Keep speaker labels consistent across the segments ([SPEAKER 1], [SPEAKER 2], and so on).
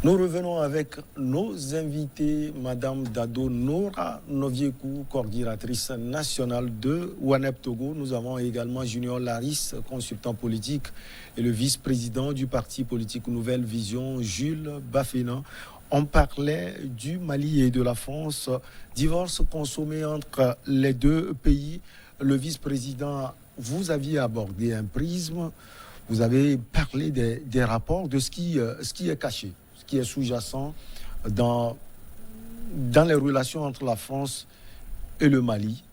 [SPEAKER 1] Nous revenons avec nos invités, Madame Dado Nora Noviekou, coordinatrice nationale de WANEP Togo. Nous avons également Junior Laris, consultant politique, et le vice-président du parti politique Nouvelle Vision, Jules Baféna. On parlait du Mali et de la France, divorce consommé entre les deux pays. Le vice-président, vous aviez abordé un prisme, vous avez parlé des rapports, de ce qui est caché, ce qui est sous-jacent dans les relations entre la France et le Mali.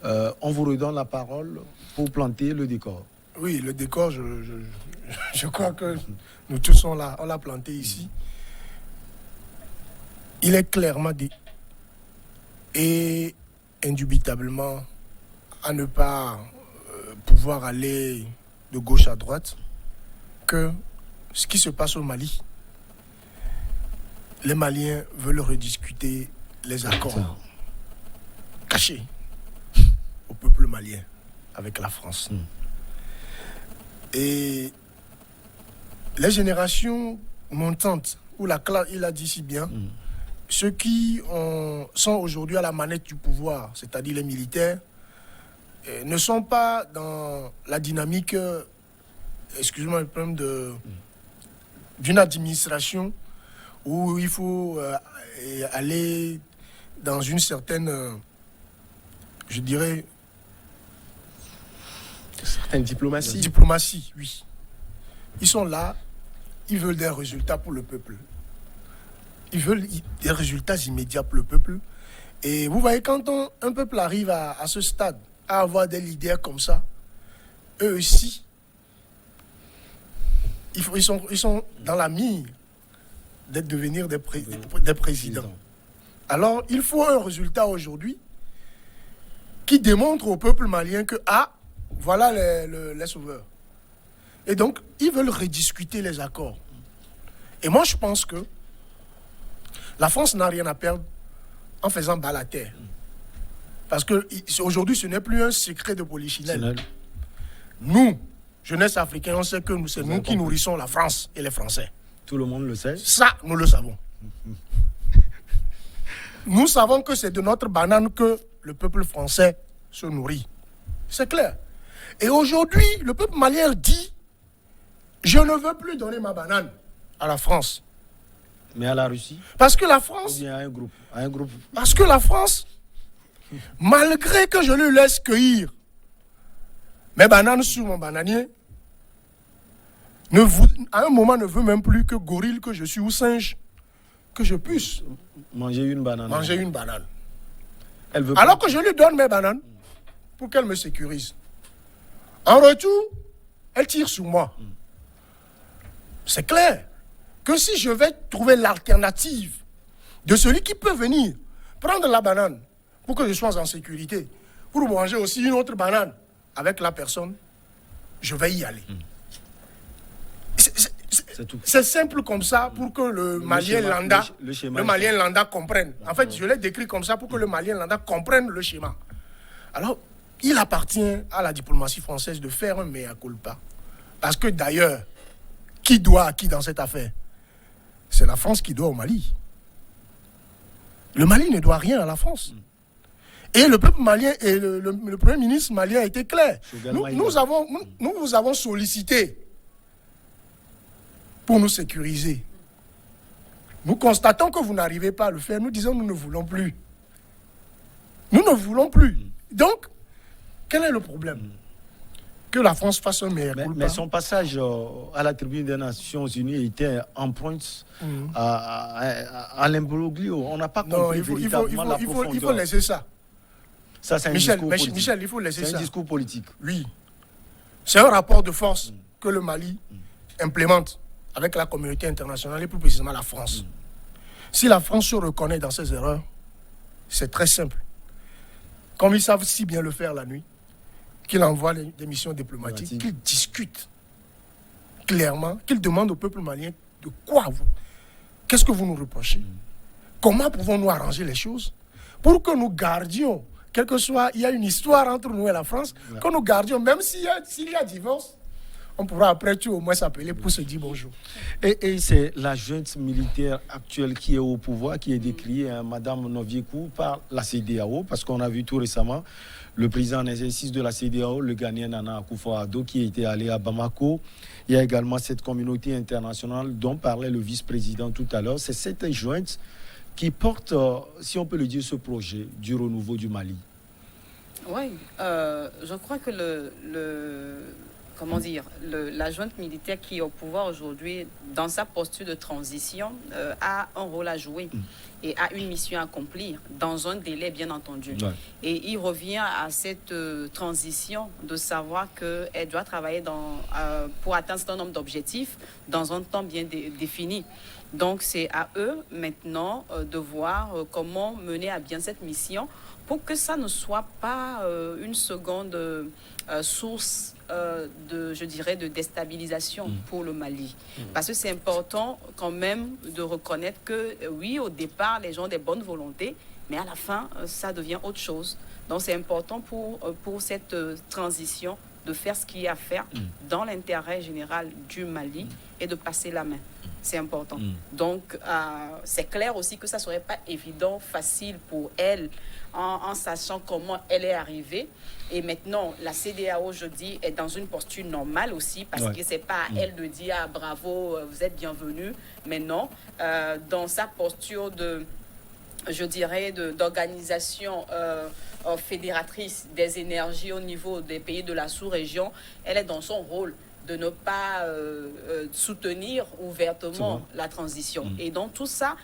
[SPEAKER 1] On vous redonne la parole pour planter le décor.
[SPEAKER 2] Oui, le décor, je crois que nous tous on l'a planté ici. Il est clairement dit et indubitablement à ne pas pouvoir aller de gauche à droite que ce qui se passe au Mali, les Maliens veulent rediscuter les accords cachés au peuple malien avec la France. Et les générations montantes, où la classe, il a dit si bien, ceux qui sont aujourd'hui à la manette du pouvoir, c'est-à-dire les militaires, ne sont pas dans la dynamique, excusez-moi le problème d'une administration où il faut aller dans une certaine, je dirais,
[SPEAKER 3] certaine diplomatie.
[SPEAKER 2] Diplomatie, oui. Ils sont là, ils veulent des résultats pour le peuple. Ils veulent des résultats immédiats pour le peuple. Et vous voyez, quand un peuple arrive à ce stade, à avoir des leaders comme ça, eux aussi, ils sont dans la mire de devenir des présidents. Alors, il faut un résultat aujourd'hui qui démontre au peuple malien que, voilà les sauveurs. Et donc, ils veulent rediscuter les accords. Et moi, je pense que la France n'a rien à perdre en faisant bas la terre. Parce qu'aujourd'hui, ce n'est plus un secret de polichinelle. Nous, jeunesse africaine, on sait que c'est nous qui nourrissons la France et les Français.
[SPEAKER 1] Tout le monde le sait.
[SPEAKER 2] Ça, nous le savons. Nous savons que c'est de notre banane que le peuple français se nourrit. C'est clair. Et aujourd'hui, le peuple malien dit « Je ne veux plus donner ma banane à la France. »
[SPEAKER 1] Mais à la Russie?
[SPEAKER 2] Parce que la France...
[SPEAKER 1] Ou bien à un groupe.
[SPEAKER 2] Parce que la France, malgré que je lui laisse cueillir mes bananes sur mon bananier, à un moment ne veut même plus que gorille que je suis ou singe, que je puisse
[SPEAKER 1] manger une banane.
[SPEAKER 2] Elle veut alors que je lui donne mes bananes pour qu'elle me sécurise. En retour, elle tire sur moi. C'est clair que si je vais trouver l'alternative de celui qui peut venir prendre la banane pour que je sois en sécurité, pour manger aussi une autre banane avec la personne, je vais y aller. C'est simple comme ça pour que le Malien lambda comprenne. En fait, je l'ai décrit comme ça pour que le Malien lambda comprenne le schéma. Alors, il appartient à la diplomatie française de faire un mea culpa. Parce que d'ailleurs, qui doit à qui dans cette affaire? C'est la France qui doit au Mali. Le Mali ne doit rien à la France. Et le peuple malien et le Premier ministre malien a été clair. Nous vous avons sollicité pour nous sécuriser. Nous constatons que vous n'arrivez pas à le faire. Nous disons nous ne voulons plus. Nous ne voulons plus. Donc, quel est le problème? Que la France fasse un mea culpa.
[SPEAKER 1] Mais son passage à la tribune des Nations Unies était en pointe à l'imbroglio. On n'a pas compris véritablement la profondeur.
[SPEAKER 2] Il faut laisser ça.
[SPEAKER 1] Ça, c'est un discours politique.
[SPEAKER 2] Michel, il faut laisser ça.
[SPEAKER 1] C'est un discours politique.
[SPEAKER 2] Oui. C'est un rapport de force que le Mali implémente avec la communauté internationale et plus précisément la France. Si la France se reconnaît dans ses erreurs, c'est très simple. Comme ils savent si bien le faire la nuit, qu'ils envoient des missions diplomatiques, qu'ils discutent clairement, qu'ils demandent au peuple malien de quoi qu'est-ce que vous nous reprochez? Comment pouvons-nous arranger les choses pour que nous gardions, quel que soit, il y a une histoire entre nous et la France, que nous gardions, même s'il y a divorce, on pourra après tout au moins s'appeler pour se dire bonjour.
[SPEAKER 1] Et c'est la junte militaire actuelle qui est au pouvoir, qui est décriée, Madame Noviekou, par la CEDEAO, parce qu'on a vu tout récemment le président en exercice de la CEDEAO, le Ghanéen Nana Akufo-Addo, qui était allé à Bamako. Il y a également cette communauté internationale dont parlait le vice-président tout à l'heure. C'est cette junte qui porte, si on peut le dire, ce projet du renouveau du Mali.
[SPEAKER 3] Oui, je crois que la junte militaire qui est au pouvoir aujourd'hui, dans sa posture de transition, a un rôle à jouer et a une mission à accomplir dans un délai bien entendu. Ouais. Et il revient à cette transition de savoir qu'elle doit travailler pour atteindre un certain nombre d'objectifs dans un temps bien défini. Donc c'est à eux maintenant de voir comment mener à bien cette mission pour que ça ne soit pas une seconde source de déstabilisation pour le Mali. Parce que c'est important quand même de reconnaître que oui, au départ, les gens ont des bonnes volontés, mais à la fin, ça devient autre chose. Donc c'est important pour cette transition de faire ce qu'il y a à faire dans l'intérêt général du Mali et de passer la main. C'est important. Donc, c'est clair aussi que ça ne serait pas évident, facile pour elle, en sachant comment elle est arrivée. Et maintenant, la CEDEAO, je dis, est dans une posture normale aussi, parce que ce n'est pas à elle de dire « bravo, vous êtes bienvenue ». Mais non, dans sa posture d'organisation fédératrice des énergies au niveau des pays de la sous-région, elle est dans son rôle de ne pas soutenir ouvertement la transition. Et donc tout ça,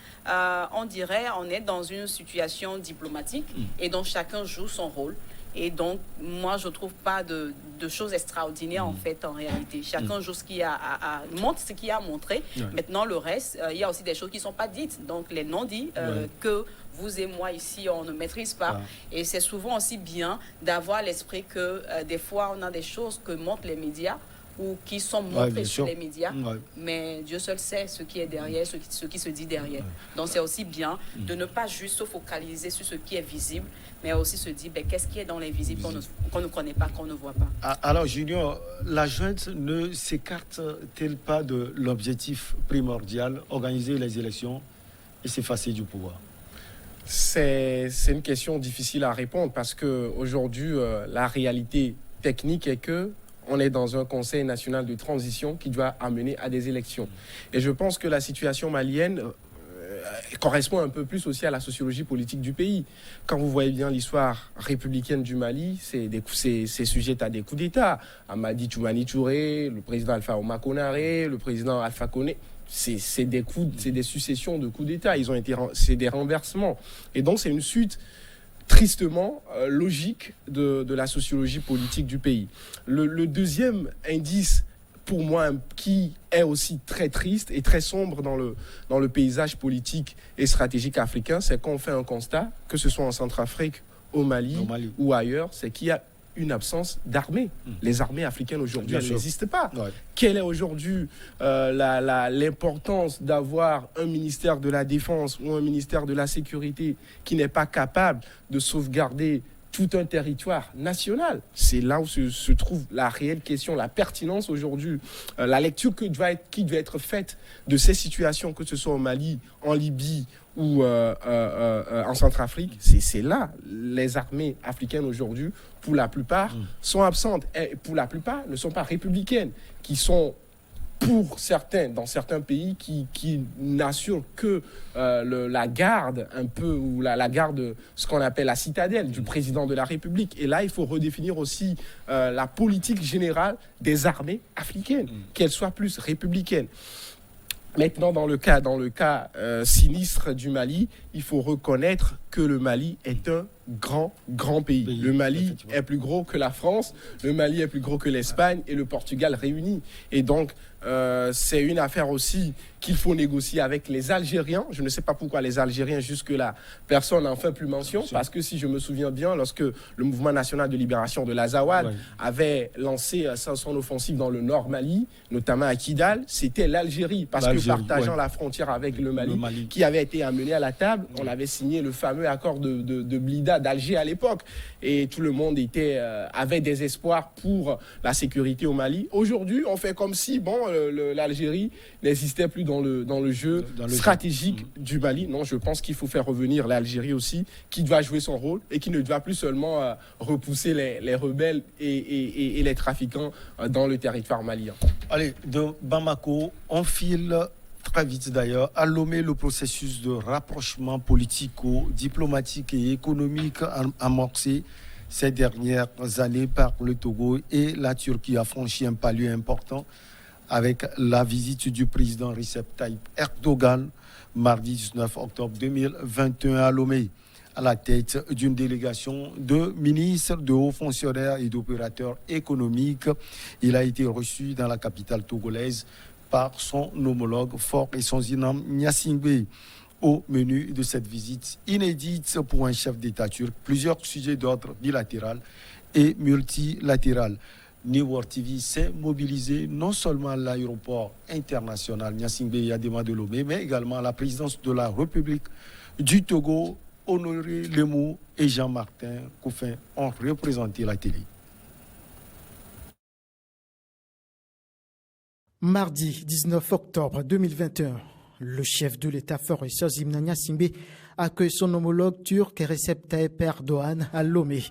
[SPEAKER 3] on dirait, on est dans une situation diplomatique et donc chacun joue son rôle. Et donc, moi, je ne trouve pas de choses extraordinaires, en fait, en réalité. Chacun joue ce qu'il montre ce qu'il a montré. Maintenant, le reste, il y a aussi des choses qui ne sont pas dites. Donc, les non-dits que vous et moi, ici, on ne maîtrise pas. Et c'est souvent aussi bien d'avoir l'esprit que, des fois, on a des choses que montrent les médias ou qui sont montrées sur les médias, mais Dieu seul sait ce qui est derrière, ce qui se dit derrière. Donc c'est aussi bien de ne pas juste se focaliser sur ce qui est visible, mais aussi se dire qu'est-ce qui est dans l'invisible qu'on ne connaît pas, qu'on ne voit pas.
[SPEAKER 1] Alors Junior, la junte ne s'écarte-t-elle pas de l'objectif primordial, organiser les élections et s'effacer du pouvoir?
[SPEAKER 4] C'est une question difficile à répondre parce qu'aujourd'hui, la réalité technique est que on est dans un conseil national de transition qui doit amener à des élections. Et je pense que la situation malienne correspond un peu plus aussi à la sociologie politique du pays. Quand vous voyez bien l'histoire républicaine du Mali, c'est sujet à des coups d'État. Amadi Toumani Touré, le président Alpha Ouma Konaré, le président Alpha Koné, c'est des successions de coups d'État. C'est des renversements. Et donc c'est une suite tristement logique de la sociologie politique du pays. Le deuxième indice, pour moi, qui est aussi très triste et très sombre dans le paysage politique et stratégique africain, c'est qu'on fait un constat, que ce soit en Centrafrique, au Mali ou ailleurs, c'est qu'il y a une absence d'armée. Les armées africaines aujourd'hui, elles n'existent pas. Quelle est aujourd'hui l'importance d'avoir un ministère de la Défense ou un ministère de la Sécurité qui n'est pas capable de sauvegarder tout un territoire national? C'est là où se trouve la réelle question, la pertinence aujourd'hui, la lecture qui doit être faite de ces situations, que ce soit au Mali, en Libye ou en Centrafrique. C'est là, les armées africaines aujourd'hui, pour la plupart, sont absentes. Et pour la plupart, ne sont pas républicaines, qui sont, pour certains, dans certains pays, qui n'assurent que la garde, un peu, ou la garde, ce qu'on appelle la citadelle du président de la République. Et là, il faut redéfinir aussi la politique générale des armées africaines, qu'elles soient plus républicaines. Maintenant, dans le cas sinistre du Mali, il faut reconnaître que le Mali est un grand pays. Le Mali est plus gros que la France, le Mali est plus gros que l'Espagne et le Portugal réunis. Et donc, c'est une affaire aussi qu'il faut négocier avec les Algériens. Je ne sais pas pourquoi les Algériens, jusque-là, personne n'en fait plus mention. Parce que si je me souviens bien, lorsque le mouvement national de libération de l'Azawad avait lancé son offensive dans le nord Mali, notamment à Kidal, c'était l'Algérie. Parce que partageant la frontière avec le Mali, qui avait été amené à la table, on avait signé le fameux fameux accord de Blida d'Alger à l'époque. Et tout le monde avait des espoirs pour la sécurité au Mali. Aujourd'hui, on fait comme si l'Algérie n'existait plus dans le jeu stratégique du Mali. Non, je pense qu'il faut faire revenir l'Algérie aussi, qui doit jouer son rôle et qui ne doit plus seulement repousser les rebelles et les trafiquants dans le territoire malien.
[SPEAKER 1] Allez, de Bamako, on file très vite d'ailleurs à Lomé le processus de rapprochement politico-diplomatique et économique amorcé ces dernières années par le Togo et la Turquie a franchi un palier important avec la visite du président Recep Tayyip Erdogan mardi 19 octobre 2021 à Lomé, à la tête d'une délégation de ministres, de hauts fonctionnaires et d'opérateurs économiques. Il a été reçu dans la capitale togolaise par son homologue Faure Essozinam Gnassingbé. Au menu de cette visite inédite pour un chef d'État turc, plusieurs sujets d'ordre bilatéral et multilatéral. New World TV s'est mobilisé non seulement à l'aéroport international Gnassingbé Yadema de Lomé, mais également à la présidence de la République du Togo. Honoré Lemou et Jean-Martin Couffin ont représenté la télé.
[SPEAKER 5] Mardi 19 octobre 2021, le chef de l'État Faure Essozinam Gnassingbé accueille son homologue turc Recep Tayyip Erdogan à Lomé.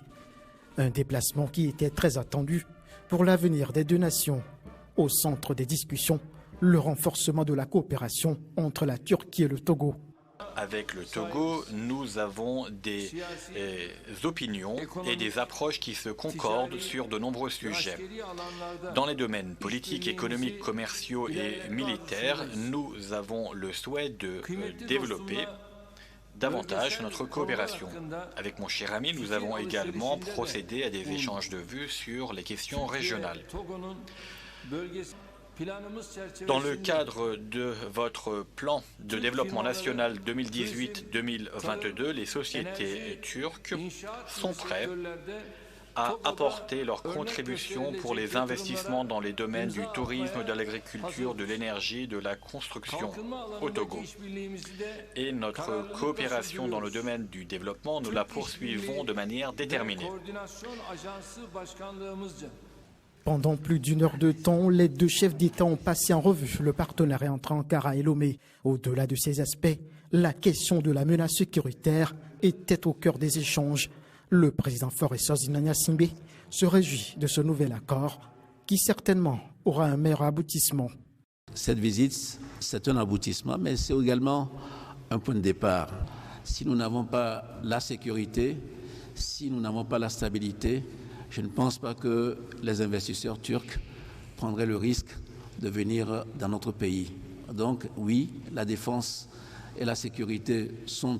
[SPEAKER 5] Un déplacement qui était très attendu pour l'avenir des deux nations. Au centre des discussions, le renforcement de la coopération entre la Turquie et le Togo.
[SPEAKER 6] Avec le Togo, nous avons des opinions et des approches qui se concordent sur de nombreux sujets. Dans les domaines politiques, économiques, commerciaux et militaires, nous avons le souhait de développer davantage notre coopération. Avec mon cher ami, nous avons également procédé à des échanges de vues sur les questions régionales. Dans le cadre de votre plan de développement national 2018-2022, les sociétés turques sont prêtes à apporter leur contribution pour les investissements dans les domaines du tourisme, de l'agriculture, de l'énergie, de la construction au Togo. Et notre coopération dans le domaine du développement, nous la poursuivons de manière déterminée.
[SPEAKER 5] Pendant plus d'une heure de temps, les deux chefs d'État ont passé en revue le partenariat entre Ankara et Lomé. Au-delà de ces aspects, la question de la menace sécuritaire était au cœur des échanges. Le président Faure Essozinam Gnassingbé se réjouit de ce nouvel accord qui certainement aura un meilleur aboutissement.
[SPEAKER 7] Cette visite, c'est un aboutissement, mais c'est également un point de départ. Si nous n'avons pas la sécurité, si nous n'avons pas la stabilité, je ne pense pas que les investisseurs turcs prendraient le risque de venir dans notre pays. Donc oui, la défense et la sécurité sont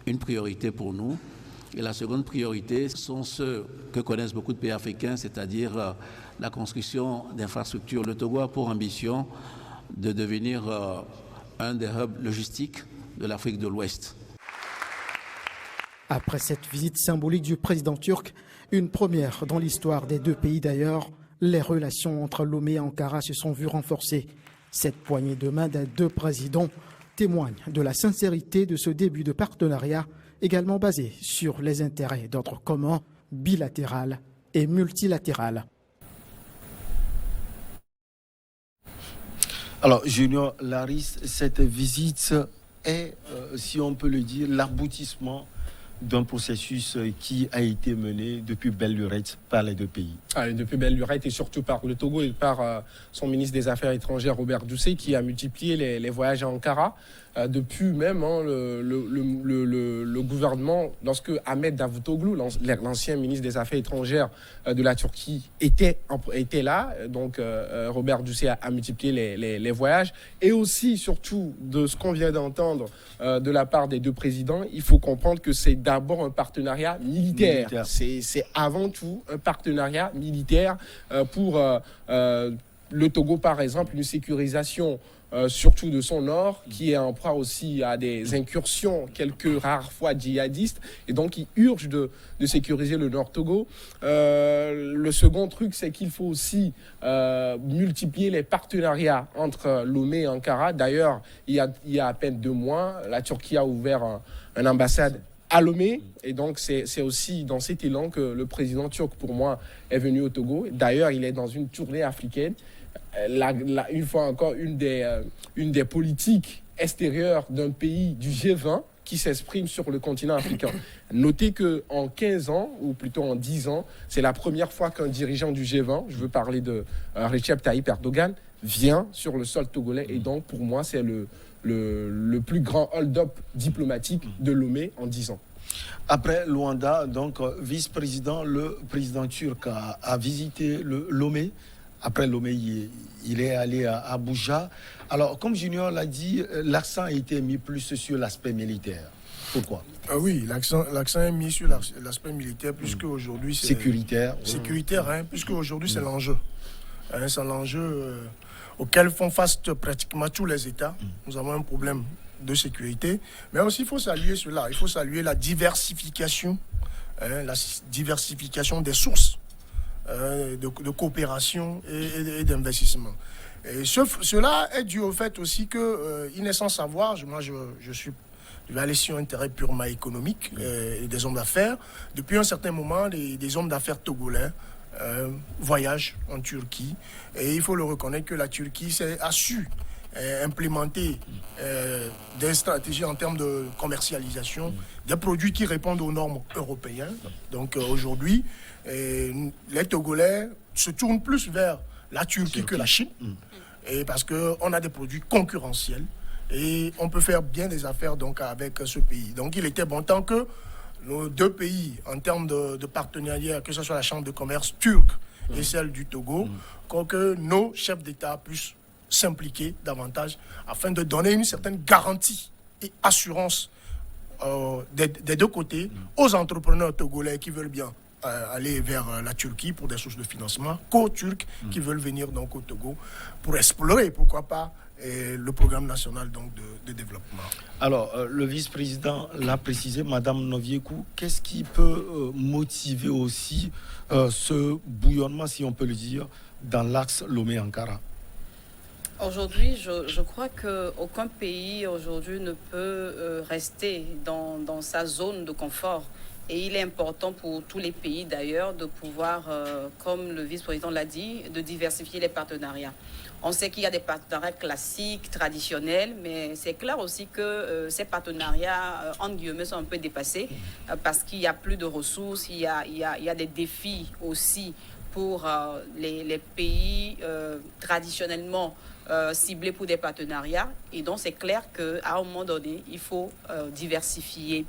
[SPEAKER 7] une priorité pour nous. Et la seconde priorité sont ceux que connaissent beaucoup de pays africains, c'est-à-dire la construction d'infrastructures. Le Togo a pour ambition de devenir un des hubs logistiques de l'Afrique de l'Ouest.
[SPEAKER 5] Après cette visite symbolique du président turc, une première dans l'histoire des deux pays d'ailleurs, les relations entre Lomé et Ankara se sont vues renforcées. Cette poignée de main des deux présidents témoigne de la sincérité de ce début de partenariat, également basé sur les intérêts d'ordre commun, bilatéral et multilatéral.
[SPEAKER 1] Alors, Junior Laris, cette visite est, si on peut le dire, l'aboutissement d'un processus qui a été mené depuis belle lurette par les deux pays.
[SPEAKER 4] Depuis belle lurette et surtout par le Togo et par son ministre des Affaires étrangères, Robert Doucet, qui a multiplié les voyages à Ankara. Depuis même le gouvernement, lorsque Ahmed Davutoglu, l'ancien ministre des Affaires étrangères de la Turquie, était là, donc Robert Doucet a multiplié les voyages. Et aussi, surtout, de ce qu'on vient d'entendre de la part des deux présidents, il faut comprendre que c'est d'abord un partenariat militaire. C'est avant tout un partenariat militaire pour le Togo, par exemple, une sécurisation surtout de son nord, qui est en proie aussi à des incursions, quelques rares fois djihadistes, et donc il urge de sécuriser le nord Togo. Le second truc, c'est qu'il faut aussi multiplier les partenariats entre Lomé et Ankara. D'ailleurs, il y a à peine 2 mois, la Turquie a ouvert une ambassade à Lomé. Et donc, c'est aussi dans cet élan que le président turc, pour moi, est venu au Togo. D'ailleurs, il est dans une tournée africaine. Une fois encore, une des politiques extérieures d'un pays du G20 qui s'exprime sur le continent africain. Notez qu'en 15 ans, ou plutôt en 10 ans, c'est la première fois qu'un dirigeant du G20, je veux parler de Recep Tayyip Erdogan, vient sur le sol togolais. Et donc, pour moi, c'est le plus grand hold-up diplomatique de Lomé en 10 ans.
[SPEAKER 1] Après Luanda, donc vice-président, le président turc a visité Lomé. Après Lomé, il est allé à Abuja. Alors, comme Junior l'a dit, l'accent a été mis plus sur l'aspect militaire. Pourquoi?
[SPEAKER 2] Oui, l'accent est mis sur l'aspect militaire, puisque aujourd'hui c'est...
[SPEAKER 1] Sécuritaire.
[SPEAKER 2] Sécuritaire, puisque aujourd'hui c'est l'enjeu. C'est l'enjeu auquel font face pratiquement tous les États. Nous avons un problème de sécurité. Mais aussi, il faut saluer cela. Il faut saluer la diversification des sources de coopération et d'investissement. Et cela est dû au fait aussi qu'il est sans savoir, moi je vais aller sur un terrain purement économique et des hommes d'affaires. Depuis un certain moment, des hommes d'affaires togolais voyagent en Turquie. Et il faut le reconnaître que la Turquie a su implémenter des stratégies en termes de commercialisation, des produits qui répondent aux normes européennes. Donc aujourd'hui, les Togolais se tournent plus vers la Turquie que la Chine, et parce qu'on a des produits concurrentiels et on peut faire bien des affaires donc, avec ce pays. Donc il était bon tant que nos deux pays, en termes de partenariat, que ce soit la Chambre de commerce turque et celle du Togo, que nos chefs d'État puissent s'impliquer davantage afin de donner une certaine garantie et assurance des deux côtés aux entrepreneurs togolais qui veulent bien aller vers la Turquie pour des sources de financement, qu'aux Turcs qui veulent venir donc au Togo pour explorer, pourquoi pas, le programme national donc, de développement.
[SPEAKER 1] Alors, le vice-président l'a précisé, Madame Noviekou, qu'est-ce qui peut motiver aussi ce bouillonnement, si on peut le dire, dans l'axe Lomé-Ankara?
[SPEAKER 3] Aujourd'hui, je crois qu'aucun pays aujourd'hui ne peut rester dans sa zone de confort. Et il est important pour tous les pays d'ailleurs de pouvoir, comme le vice-président l'a dit, de diversifier les partenariats. On sait qu'il y a des partenariats classiques, traditionnels, mais c'est clair aussi que ces partenariats, entre guillemets, sont un peu dépassés parce qu'il n'y a plus de ressources, il y a des défis aussi pour les pays traditionnellement ciblés pour des partenariats. Et donc, c'est clair qu'à un moment donné, il faut diversifier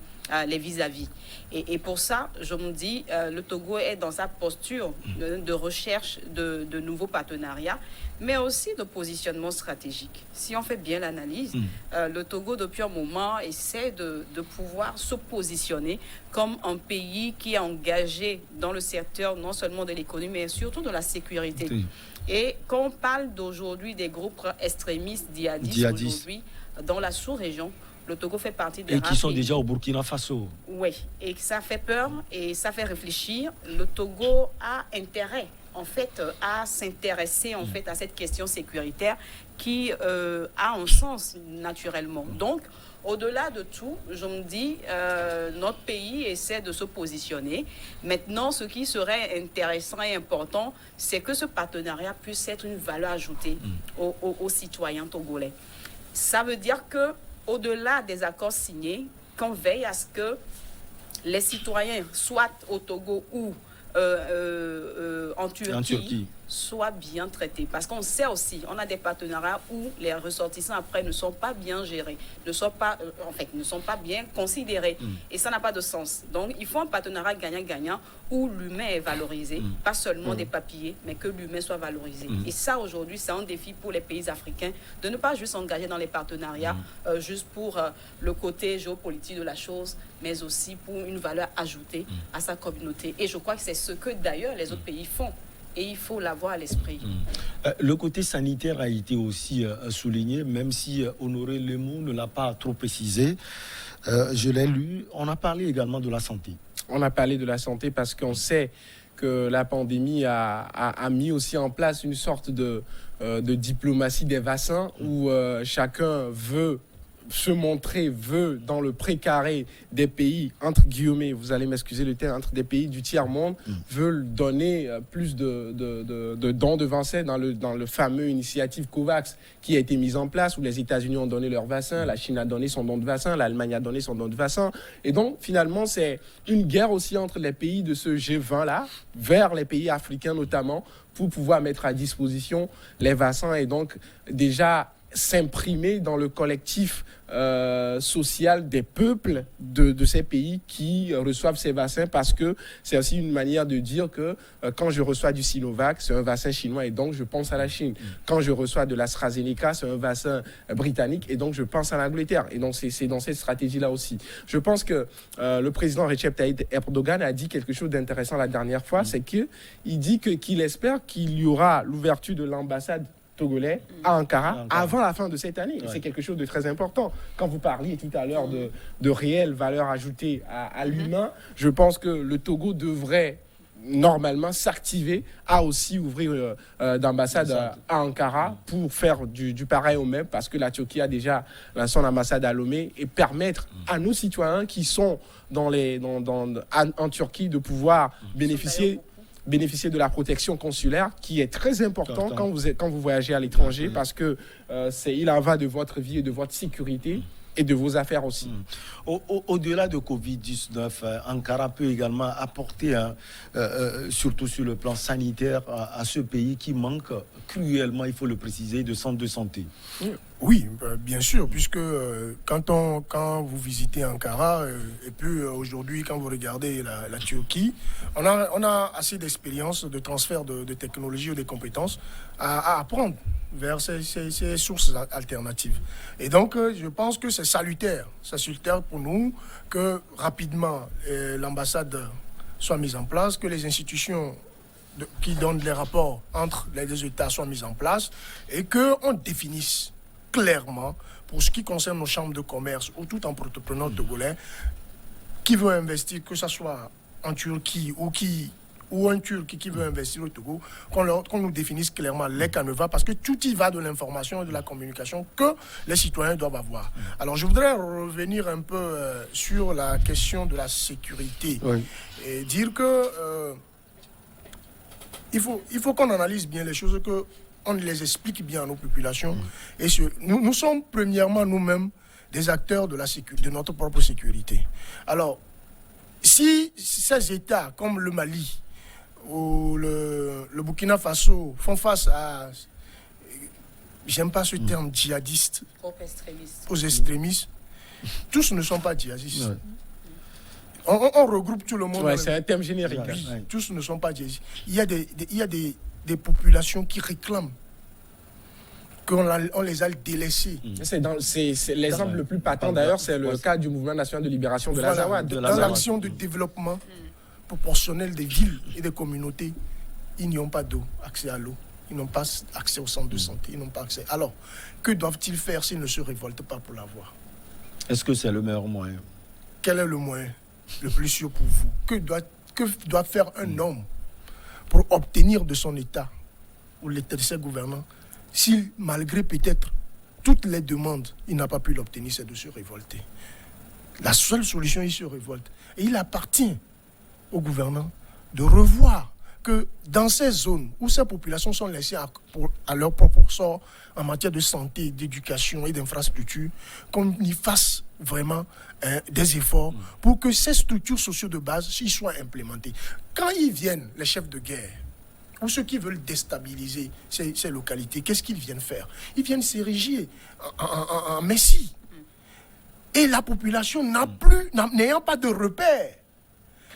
[SPEAKER 3] les vis-à-vis. Et pour ça, je me dis, le Togo est dans sa posture de recherche de nouveaux partenariats, mais aussi de positionnement stratégique. Si on fait bien l'analyse, le Togo, depuis un moment, essaie de pouvoir se positionner comme un pays qui est engagé dans le secteur non seulement de l'économie, mais surtout de la sécurité. Et quand on parle d'aujourd'hui des groupes extrémistes djihadistes aujourd'hui, dans la sous-région, le Togo fait partie des
[SPEAKER 1] rares qui sont déjà au Burkina Faso.
[SPEAKER 3] Oui, et ça fait peur et ça fait réfléchir. Le Togo a intérêt, en fait, à s'intéresser en fait à cette question sécuritaire qui a un sens naturellement. Donc, au-delà de tout, je me dis, notre pays essaie de se positionner. Maintenant, ce qui serait intéressant et important, c'est que ce partenariat puisse être une valeur ajoutée aux citoyens togolais. Ça veut dire que au-delà des accords signés, qu'on veille à ce que les citoyens, soit au Togo ou en Turquie, soient bien traités. Parce qu'on sait aussi, on a des partenariats où les ressortissants après ne sont pas bien gérés, ne sont pas bien considérés. Et ça n'a pas de sens. Donc, il faut un partenariat gagnant-gagnant où l'humain est valorisé, pas seulement des papiers, mais que l'humain soit valorisé. Et ça, aujourd'hui, c'est un défi pour les pays africains de ne pas juste s'engager dans les partenariats juste pour le côté géopolitique de la chose, mais aussi pour une valeur ajoutée à sa communauté. Et je crois que c'est ce que d'ailleurs les autres pays font. Et il faut l'avoir à l'esprit.
[SPEAKER 1] Le côté sanitaire a été aussi souligné, même si Honoré Lemou ne l'a pas trop précisé. Je l'ai lu. On a parlé également de la santé.
[SPEAKER 4] On a parlé de la santé parce qu'on sait que la pandémie a mis aussi en place une sorte de diplomatie des vaccins où chacun veut se montrer veut dans le précaré des pays, entre guillemets, vous allez m'excuser le terme, entre des pays du tiers-monde, veulent donner plus de dons de vaccins dans le fameux initiative COVAX qui a été mise en place, où les États-Unis ont donné leur vaccin, la Chine a donné son don de vaccin, l'Allemagne a donné son don de vaccin. Et donc, finalement, c'est une guerre aussi entre les pays de ce G20-là, vers les pays africains notamment, pour pouvoir mettre à disposition les vaccins et donc déjà s'imprimer dans le collectif social des peuples de ces pays qui reçoivent ces vaccins, parce que c'est aussi une manière de dire que quand je reçois du Sinovac, c'est un vaccin chinois et donc je pense à la Chine. Quand je reçois de l'AstraZeneca, c'est un vaccin britannique et donc je pense à l'Angleterre. Et donc c'est dans cette stratégie-là aussi. Je pense que le président Recep Tayyip Erdogan a dit quelque chose d'intéressant la dernière fois, c'est qu'il dit qu'il espère qu'il y aura l'ouverture de l'ambassade togolais à Ankara avant la fin de cette année. Ouais. C'est quelque chose de très important. Quand vous parliez tout à l'heure de réelle valeur ajoutée à l'humain, je pense que le Togo devrait normalement s'activer à aussi ouvrir d'ambassade à Ankara pour faire du pareil au même, parce que la Turquie a déjà son ambassade à Lomé, et permettre à nos citoyens qui sont en Turquie de pouvoir bénéficier de la protection consulaire, qui est très important quand vous voyagez à l'étranger, parce que il en va de votre vie et de votre sécurité et de vos affaires aussi.
[SPEAKER 1] Au-delà de Covid-19, Ankara peut également apporter, surtout sur le plan sanitaire, à ce pays qui manque cruellement, il faut le préciser, de centres de santé.
[SPEAKER 2] Oui, bien sûr, puisque quand vous visitez Ankara, et puis aujourd'hui, quand vous regardez la Turquie, on a assez d'expérience de transfert de technologie ou de compétences à apprendre vers ces sources alternatives. Et donc, je pense que c'est salutaire pour nous que rapidement l'ambassade soit mise en place, que les institutions qui donnent les rapports entre les deux États soient mises en place, et qu'on définisse clairement, pour ce qui concerne nos chambres de commerce ou tout entrepreneur togolais qui veut investir, que ce soit en Turquie ou un Turc qui veut investir au Togo, qu'on nous définisse clairement les canevas, parce que tout y va de l'information et de la communication que les citoyens doivent avoir. Alors je voudrais revenir un peu sur la question de la sécurité, et dire que il faut qu'on analyse bien les choses, qu'on les explique bien à nos populations. Et nous sommes premièrement nous-mêmes des acteurs de notre propre sécurité. Alors, si ces États comme le Mali ou le Burkina Faso font face à, j'aime pas ce terme, djihadistes, aux extrémistes, tous ne sont pas djihadistes. On regroupe tout le monde.
[SPEAKER 4] C'est un terme générique.
[SPEAKER 2] Tous ne sont pas djihadistes. Il y a des populations qui réclament qu'on les a délaissés.
[SPEAKER 4] C'est l'exemple le plus patent d'ailleurs, c'est le cas du mouvement national de libération de l'Azawad.
[SPEAKER 2] Dans l'action de développement proportionnel des villes et des communautés, ils n'y ont pas d'eau, accès à l'eau. Ils n'ont pas accès au centre de santé, ils n'ont pas accès. Alors, que doivent-ils faire s'ils ne se révoltent pas pour l'avoir?
[SPEAKER 1] Est-ce que c'est le meilleur moyen?
[SPEAKER 2] Quel est le moyen le plus sûr pour vous? Que doit faire un homme pour obtenir de son État ou l'État de ses gouvernants, si malgré peut-être toutes les demandes, il n'a pas pu l'obtenir, c'est de se révolter? La seule solution, il se révolte. Et il appartient aux gouvernants de revoir que dans ces zones où ces populations sont laissées à leur propre sort en matière de santé, d'éducation et d'infrastructure, qu'on y fasse vraiment des efforts pour que ces structures sociales de base y soient implémentées. Quand ils viennent, les chefs de guerre, ou ceux qui veulent déstabiliser ces localités, qu'est-ce qu'ils viennent faire? Ils viennent s'ériger en messie. Et la population n'ayant pas de repères,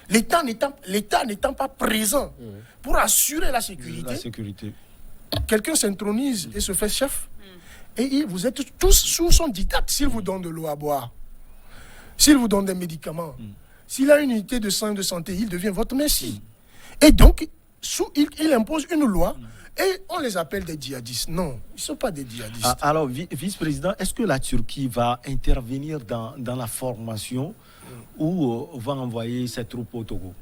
[SPEAKER 2] l'État n'étant pas présent pour assurer la sécurité. Quelqu'un s'intronise et se fait chef. Et vous êtes tous sous son diktat. S'il vous donne de l'eau à boire, s'il vous donne des médicaments, s'il a une unité de soins de santé, il devient votre messie. Et donc, il impose une loi et on les appelle des djihadistes. Non, ils ne sont pas des djihadistes.
[SPEAKER 1] Alors, vice-président, est-ce que la Turquie va intervenir dans la formation ou va envoyer ses troupes au Togo?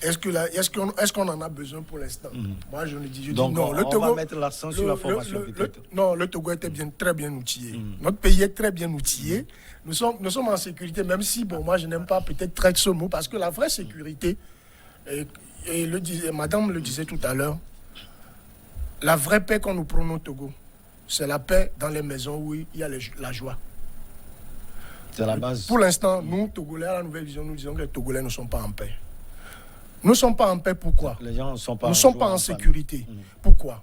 [SPEAKER 2] Est-ce qu'on en a besoin pour l'instant? Moi, je dis
[SPEAKER 1] Donc,
[SPEAKER 2] non.
[SPEAKER 1] on va mettre l'accent sur la formation peut-être.
[SPEAKER 2] Non, le Togo était très bien outillé. Notre pays est très bien outillé. Nous sommes en sécurité, même si, bon, moi, je n'aime pas peut-être très ce mot, parce que la vraie sécurité, madame le disait tout à l'heure, la vraie paix qu'on nous prône au Togo, c'est la paix dans les maisons où il y a la joie.
[SPEAKER 1] C'est la base.
[SPEAKER 2] Pour l'instant, nous, Togolais, à la Nouvelle Vision, nous disons que les Togolais ne sont pas en paix. Nous ne sommes pas en paix, pourquoi?
[SPEAKER 1] Les gens ne sont pas,
[SPEAKER 2] nous ne sommes pas en sécurité. Pourquoi?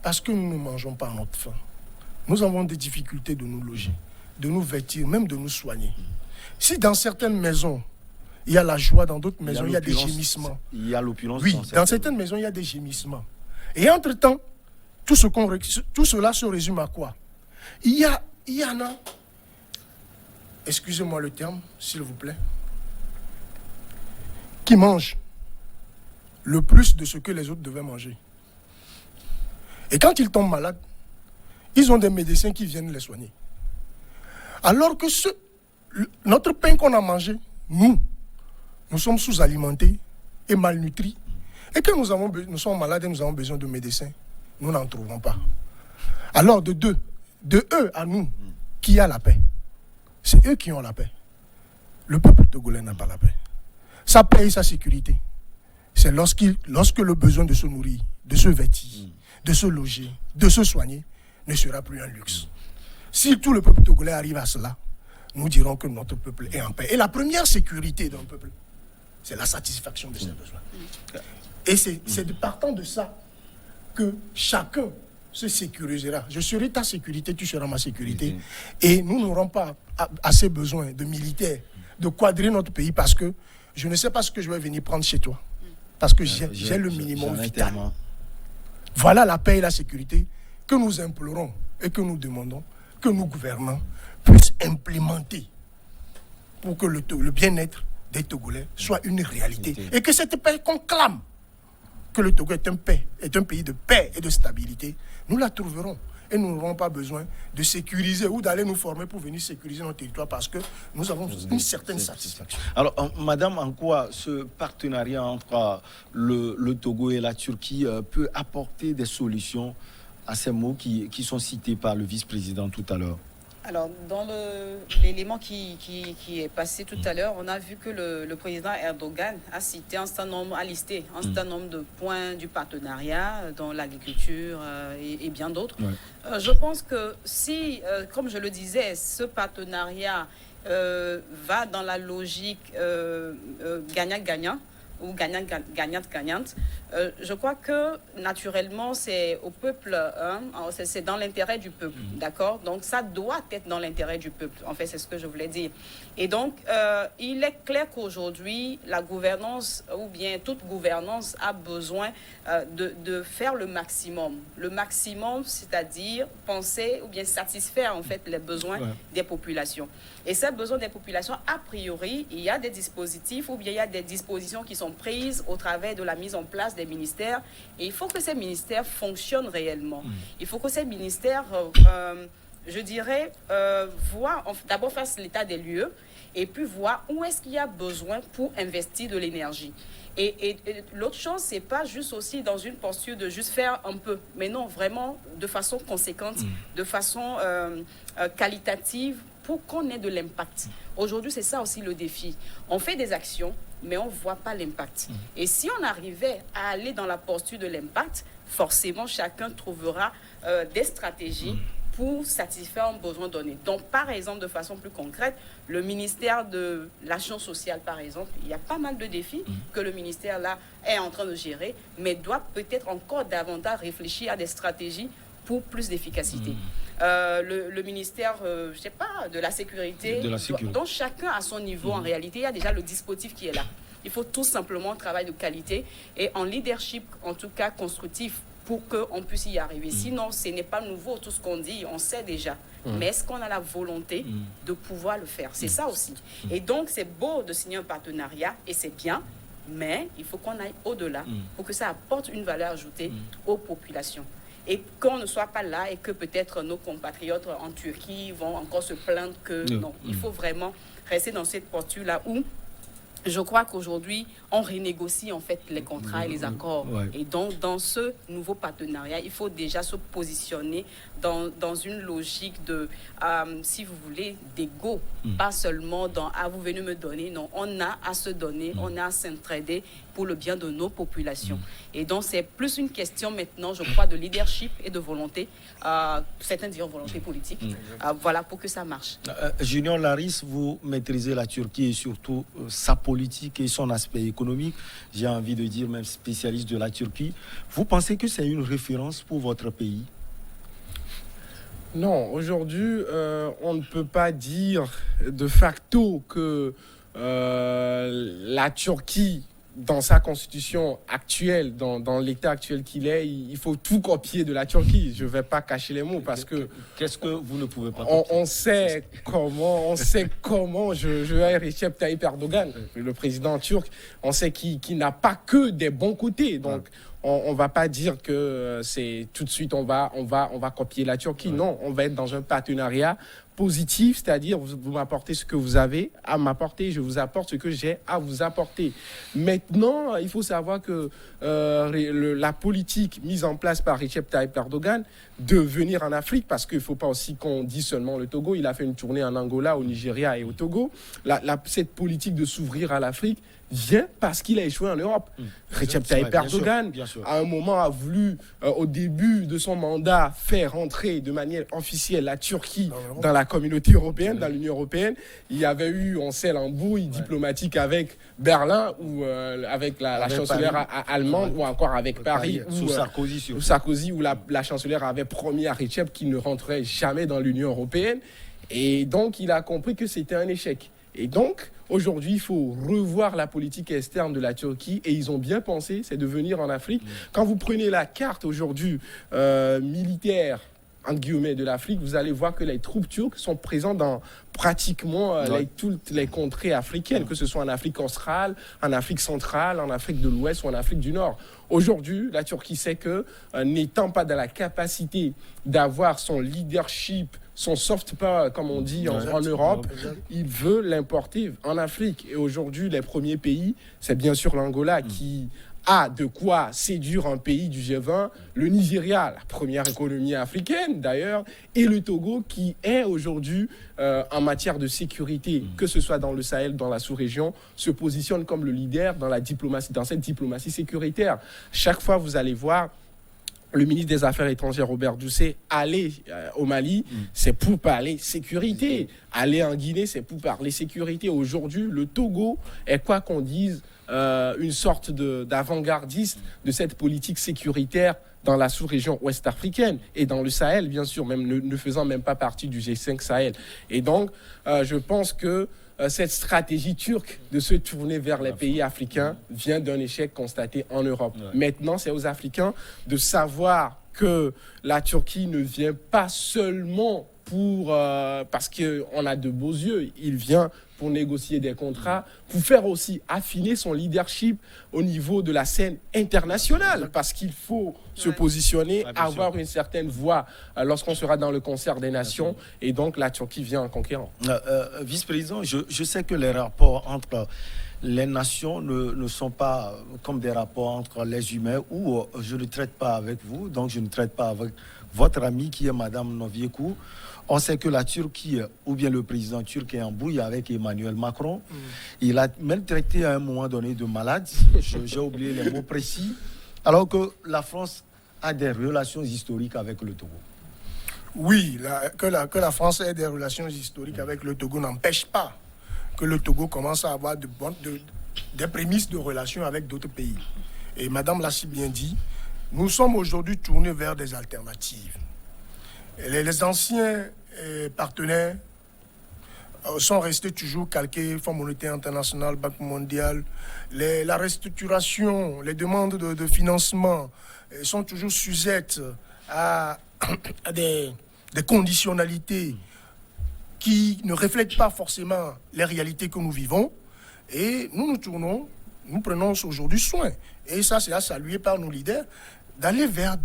[SPEAKER 2] Parce que nous ne mangeons pas à notre faim. Nous avons des difficultés de nous loger, de nous vêtir, même de nous soigner. Si dans certaines maisons, il y a la joie, dans d'autres maisons, il y a des gémissements.
[SPEAKER 1] Il y a l'opulence.
[SPEAKER 2] Oui, dans certaines maisons, il y a des gémissements. Et entre-temps, tout cela se résume à quoi? Il y en a, excusez-moi le terme, s'il vous plaît, qui mangent le plus de ce que les autres devaient manger. Et quand ils tombent malades, ils ont des médecins qui viennent les soigner. Alors que notre pain qu'on a mangé, nous sommes sous-alimentés et malnutris. Et que nous sommes malades et nous avons besoin de médecins, nous n'en trouvons pas. Alors de eux à nous, qui a la paix? C'est eux qui ont la paix. Le peuple togolais n'a pas la paix. Sa paix et sa sécurité, c'est lorsque le besoin de se nourrir, de se vêtir, de se loger, de se soigner, ne sera plus un luxe. Si tout le peuple togolais arrive à cela, nous dirons que notre peuple est en paix. Et la première sécurité d'un peuple, c'est la satisfaction de ses besoins. Et c'est partant de ça que chacun se sécurisera. Je serai ta sécurité, tu seras ma sécurité. Et nous n'aurons pas assez besoin de militaires, de quadriller notre pays, parce que je ne sais pas ce que je vais venir prendre chez toi. Parce que j'ai le minimum vital. Voilà la paix et la sécurité que nous implorons et que nous demandons que nos gouvernants puissent implémenter pour que le bien-être des Togolais soit une réalité. Et que cette paix qu'on clame, que le Togo est un pays de paix et de stabilité, nous la trouverons. Et nous n'aurons pas besoin de sécuriser ou d'aller nous former pour venir sécuriser notre territoire, parce que nous avons une certaine satisfaction.
[SPEAKER 1] Alors, madame, en quoi ce partenariat entre le Togo et la Turquie peut apporter des solutions à ces mots qui sont cités par le vice-président tout à l'heure?
[SPEAKER 3] Alors, dans l'élément qui est passé tout à l'heure, on a vu que le président Erdogan a listé un certain nombre de points du partenariat dans l'agriculture et bien d'autres. Ouais. Je pense que si, comme je le disais, ce partenariat va dans la logique gagnant-gagnant, ou gagnante-gagnante. Je crois que naturellement c'est au peuple, c'est dans l'intérêt du peuple, d'accord? Donc ça doit être dans l'intérêt du peuple, en fait c'est ce que je voulais dire. Et donc il est clair qu'aujourd'hui la gouvernance, ou bien toute gouvernance, a besoin de faire le maximum, c'est-à-dire penser ou bien satisfaire en fait les besoins des populations. Et ces besoins des populations, a priori, il y a des dispositifs ou bien il y a des dispositions qui sont prises au travers de la mise en place des ministères. Et il faut que ces ministères fonctionnent réellement. Il faut que ces ministères, je dirais, d'abord fassent l'état des lieux et puis voir où est-ce qu'il y a besoin pour investir de l'énergie. Et l'autre chose, c'est pas juste aussi dans une posture de juste faire un peu, mais non, vraiment de façon conséquente, de façon qualitative, pour qu'on ait de l'impact. Aujourd'hui, c'est ça aussi le défi. On fait des actions, mais on ne voit pas l'impact. Et si on arrivait à aller dans la posture de l'impact, forcément, chacun trouvera des stratégies pour satisfaire un besoin donné. Donc, par exemple, de façon plus concrète, le ministère de l'Action sociale, par exemple, il y a pas mal de défis que le ministère là est en train de gérer, mais doit peut-être encore davantage réfléchir à des stratégies pour plus d'efficacité. Le ministère, je sais pas, de la sécurité, dont chacun à son niveau, en réalité, il y a déjà le dispositif qui est là. Il faut tout simplement un travail de qualité et en leadership, en tout cas constructif, pour qu'on puisse y arriver. Sinon, ce n'est pas nouveau tout ce qu'on dit, on sait déjà. Mais est-ce qu'on a la volonté de pouvoir le faire? C'est ça aussi. Et donc, c'est beau de signer un partenariat, et c'est bien, mais il faut qu'on aille au-delà pour que ça apporte une valeur ajoutée aux populations. Et qu'on ne soit pas là et que peut-être nos compatriotes en Turquie vont encore se plaindre que non. Il faut vraiment rester dans cette posture-là où je crois qu'aujourd'hui, on renégocie en fait les contrats et les accords.
[SPEAKER 1] Ouais.
[SPEAKER 3] Et donc, dans ce nouveau partenariat, il faut déjà se positionner dans une logique de, si vous voulez, d'égo. Pas seulement dans « ah, vous venez me donner ». Non, on a à se donner, on a à s'entraider pour le bien de nos populations. Et donc, c'est plus une question maintenant, je crois, de leadership et de volonté. Certains diront volonté politique. Voilà, pour que ça marche.
[SPEAKER 1] Junior Laris, vous maîtrisez la Turquie et surtout sa politique et son aspect économique. J'ai envie de dire même spécialiste de la Turquie. Vous pensez que c'est une référence pour votre pays?
[SPEAKER 4] Non, aujourd'hui, on ne peut pas dire de facto que la Turquie, dans sa constitution actuelle, dans l'état actuel qu'il est, il faut tout copier de la Turquie. Je ne vais pas cacher les mots parce que...
[SPEAKER 1] Qu'est-ce que vous ne pouvez pas copier?
[SPEAKER 4] On sait comment je vais Recep Tayyip Erdogan, le président turc, on sait qu'il n'a pas que des bons côtés. Donc, on ne va pas dire que c'est tout de suite on va copier la Turquie. Non, on va être dans un partenariat positif, c'est-à-dire vous m'apportez ce que vous avez à m'apporter, je vous apporte ce que j'ai à vous apporter. Maintenant, il faut savoir que la politique mise en place par Recep Tayyip Erdogan de venir en Afrique, parce qu'il ne faut pas aussi qu'on dise seulement le Togo, il a fait une tournée en Angola, au Nigeria et au Togo. Cette politique de s'ouvrir à l'Afrique vient parce qu'il a échoué en Europe. Recep Tayyip Erdogan, à un moment, a voulu, au début de son mandat, faire entrer de manière officielle la Turquie dans la communauté européenne, dans l'Union européenne. Il y avait eu, on sait, l'embrouille diplomatique avec Berlin ou avec la chancelière allemande ou encore avec Paris.
[SPEAKER 1] Sous
[SPEAKER 4] Sarkozy, où la chancelière avait promis à Recep qu'il ne rentrerait jamais dans l'Union européenne. Et donc, il a compris que c'était un échec. Et donc, aujourd'hui, il faut revoir la politique externe de la Turquie et ils ont bien pensé, c'est de venir en Afrique. Quand vous prenez la carte aujourd'hui militaire, entre guillemets, de l'Afrique, vous allez voir que les troupes turques sont présentes dans pratiquement toutes les contrées africaines, que ce soit en Afrique australe, en Afrique centrale, en Afrique de l'Ouest ou en Afrique du Nord. Aujourd'hui, la Turquie sait que, n'étant pas dans la capacité d'avoir son leadership, son soft power, comme on dit en Europe, il veut l'importer en Afrique. Et aujourd'hui, les premiers pays, c'est bien sûr l'Angola qui a de quoi séduire un pays du G20, le Nigeria, la première économie africaine d'ailleurs, et le Togo qui est aujourd'hui en matière de sécurité, que ce soit dans le Sahel, dans la sous-région, se positionne comme le leader dans la diplomatie, dans cette diplomatie sécuritaire. Chaque fois, vous allez voir le ministre des Affaires étrangères, Robert Doucet, aller au Mali, c'est pour parler sécurité. Aller en Guinée, c'est pour parler sécurité. Aujourd'hui, le Togo est, quoi qu'on dise, une sorte d'avant-gardiste de cette politique sécuritaire dans la sous-région ouest-africaine et dans le Sahel, bien sûr, même ne faisant même pas partie du G5 Sahel. Et donc, je pense que cette stratégie turque de se tourner vers les pays africains vient d'un échec constaté en Europe. Maintenant, c'est aux Africains de savoir que la Turquie ne vient pas seulement parce qu'on a de beaux yeux, il vient pour négocier des contrats, pour faire aussi affiner son leadership au niveau de la scène internationale, parce qu'il faut se positionner, avoir une certaine voix lorsqu'on sera dans le concert des nations, et donc la Turquie vient en conquérant.
[SPEAKER 1] Vice-président, je sais que les rapports entre les nations ne sont pas comme des rapports entre les humains, où je ne traite pas avec vous, donc je ne traite pas avec votre amie qui est Madame Novieku. On sait que la Turquie, ou bien le président turc, est en brouille avec Emmanuel Macron. Il a même traité à un moment donné de malade. J'ai oublié les mots précis. Alors que la France a des relations historiques avec le Togo.
[SPEAKER 2] Oui, que la France ait des relations historiques avec le Togo n'empêche pas que le Togo commence à avoir des prémices de relations avec d'autres pays. Et Madame l'a si bien dit, nous sommes aujourd'hui tournés vers des alternatives. Les anciens partenaires sont restés toujours calqués, Fonds monétaire international, Banque mondiale. La restructuration, les demandes de financement sont toujours sujettes à des conditionnalités qui ne reflètent pas forcément les réalités que nous vivons. Et nous prenons aujourd'hui soin. Et ça, c'est à saluer par nos leaders, d'aller vers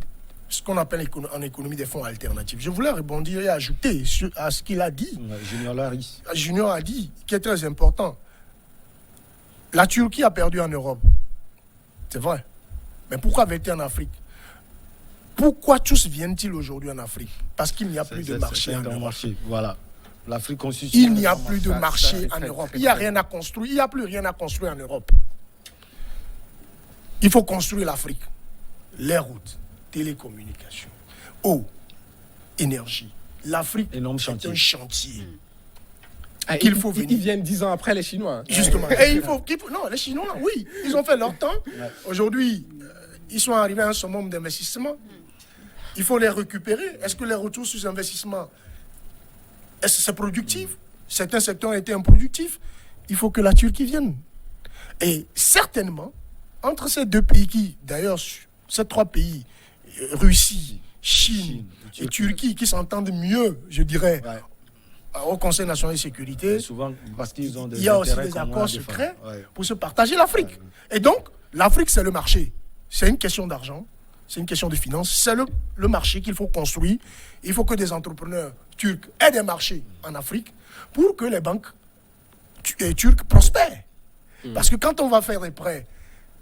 [SPEAKER 2] ce qu'on appelle en économie des fonds alternatifs. Je voulais rebondir et ajouter à ce qu'il a dit.
[SPEAKER 1] Junior Laris.
[SPEAKER 2] Junior a dit, qui est très important. La Turquie a perdu en Europe. C'est vrai. Mais pourquoi avait-il en Afrique? Pourquoi tous viennent-ils aujourd'hui en Afrique? Parce qu'il n'y a plus de marché en Europe.
[SPEAKER 1] Voilà. L'Afrique constitue.
[SPEAKER 2] Il n'y a plus de marché en Europe. Il n'y a rien à construire. Il n'y a plus rien à construire en Europe. Il faut construire l'Afrique. Les routes, télécommunications, eau, énergie. L'Afrique est un chantier. Qu'il faut venir.
[SPEAKER 4] Ils viennent 10 ans après les Chinois.
[SPEAKER 2] Justement. Et non, les Chinois, oui, ils ont fait leur temps. Aujourd'hui, ils sont arrivés à un summum d'investissement. Il faut les récupérer. Est-ce que les retours sur ces investissements, est-ce que c'est productif? Certains secteurs ont été improductifs. Il faut que la Turquie vienne. Et certainement, entre ces deux pays qui, d'ailleurs, ces trois pays, Russie, Chine et Turquie, qui s'entendent mieux, je dirais, au Conseil national de sécurité,
[SPEAKER 1] souvent parce qu'ils ont des
[SPEAKER 2] il y a aussi des accords secrets pour se partager l'Afrique. Et donc, l'Afrique, c'est le marché. C'est une question d'argent, c'est une question de finances, c'est le marché qu'il faut construire. Il faut que des entrepreneurs turcs aient des marchés en Afrique pour que les banques turques prospèrent. Parce que quand on va faire des prêts,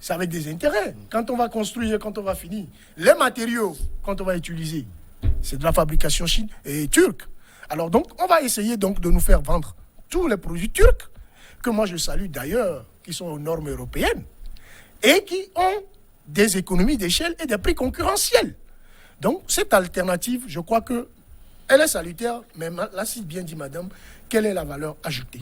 [SPEAKER 2] c'est avec des intérêts. Quand on va construire, quand on va finir, les matériaux, quand on va utiliser, c'est de la fabrication chine et turque. Alors donc, on va essayer donc de nous faire vendre tous les produits turcs, que moi je salue d'ailleurs, qui sont aux normes européennes, et qui ont des économies d'échelle et des prix concurrentiels. Donc, cette alternative, je crois que elle est salutaire, mais là, si bien dit madame, quelle est la valeur ajoutée